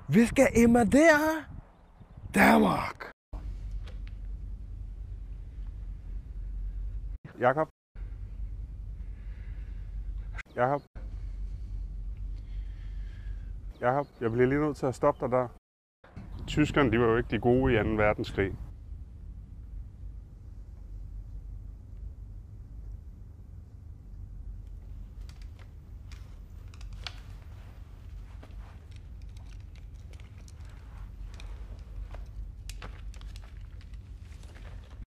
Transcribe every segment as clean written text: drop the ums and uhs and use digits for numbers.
Vi skal invadere Danmark. Jakob. Jakob. Jakob, jeg bliver lige nødt til at stoppe dig der. Tyskerne, de var jo ikke de gode i 2. verdenskrig.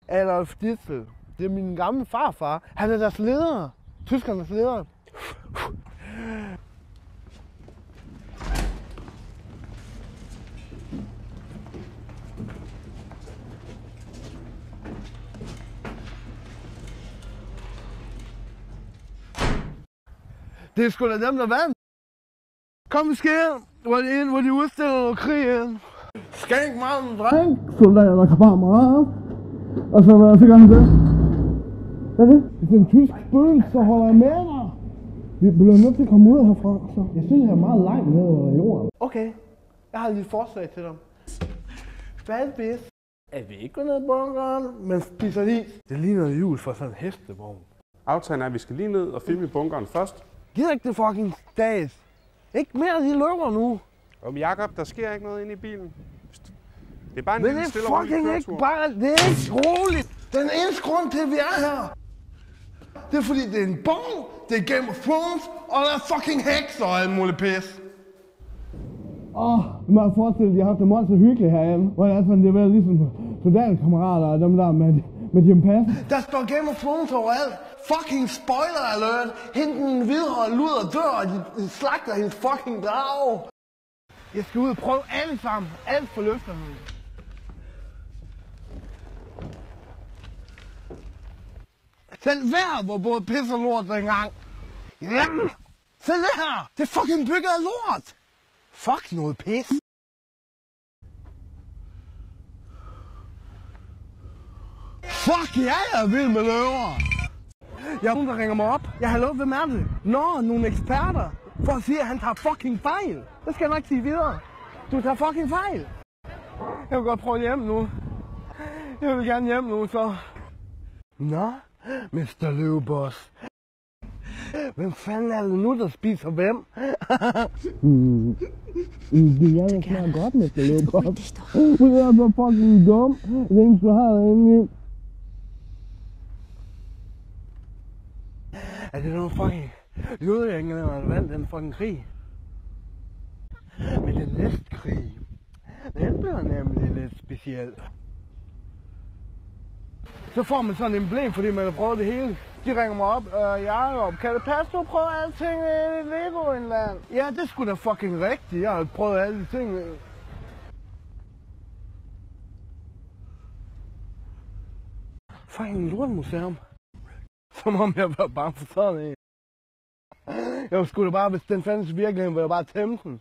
Adolf Ditzel. Det er min gamle farfar. Han er deres leder. Tyskernes leder. Det er sgu da dem, der vandt. Kom, vi skal ind, hvor de udstiller noget krigen. Skænk mig en dreng. Soldater, kammerater. Og så gør han det. Hvad er det? Hvis det er en tysk spøgelse, så holder jeg med dig. Vi bliver nødt til at komme ud herfra. Så. Jeg synes, jeg er meget langt ned over jorden. Okay, jeg har lige et forslag til dig. Hvad hvis, at vi ikke går ned i bunkeren, men spiser is? Det ligner jul for sådan en hestevogn. Aftalen er, at vi skal lige ned og filme i bunkeren først. Gider ikke det fucking dags. Ikke mere, de løber nu. Om Jakob, der sker ikke noget inde i bilen. Det er bare en men lille det stille er fucking ikke bare, det er ikke roligt. Den eneste grund til, at vi er her, det er fordi, det er en bog, det er Game of Thrones, og der er fucking hekser og alt muligt pis. Man har forestillet, at de har haft det meget så hyggeligt herinde, hvor det er sådan, det er vel ligesom soldaterkammerater og dem der med de pas. Der står Game of Thrones overalt. Fucking spoiler alert. Hende den hvidhårede luder dør, og de slagter hendes fucking drag. Jeg skal ud og prøve alle sammen. Alt for løfterne. Selv vejr var både pis og lort dengang. Jamen, se det her. Det er fucking bygget af lort. Fuck noget pis. Fuck, jeg er vild med løver. Jeg er nogen, der ringer mig op. Jeg har lov, hvem er det? Nå, nogle eksperter. For at sige, at han tager fucking fejl. Det skal jeg nok sige videre. Du tager fucking fejl. Jeg vil godt prøve hjem nu. Jeg vil gerne hjem nu, så. Nå, Mr. Løveboss. Hvem fanden er det nu, der spiser hvem? Det er jo snart godt, Mr. Løveboss. Du er så fucking dum. Det eneste, du har derinde. Er det noget fucking jødeenglænder, der vandt den fucking krig? Men den næste krig, den bliver nemlig lidt speciel. Så får man sådan en emblem, fordi man har prøvet det hele. De ringer mig op, Jakob, kan det passe, du prøver alting i Legoland? Ja, det skulle da fucking rigtigt, jeg har prøvet alle de ting. Fucking lortmuseum. Som om jeg var bange for sådan en. Jeg skulle da bare, hvis den fandtes i virkeligheden, ville jeg bare tæmme den.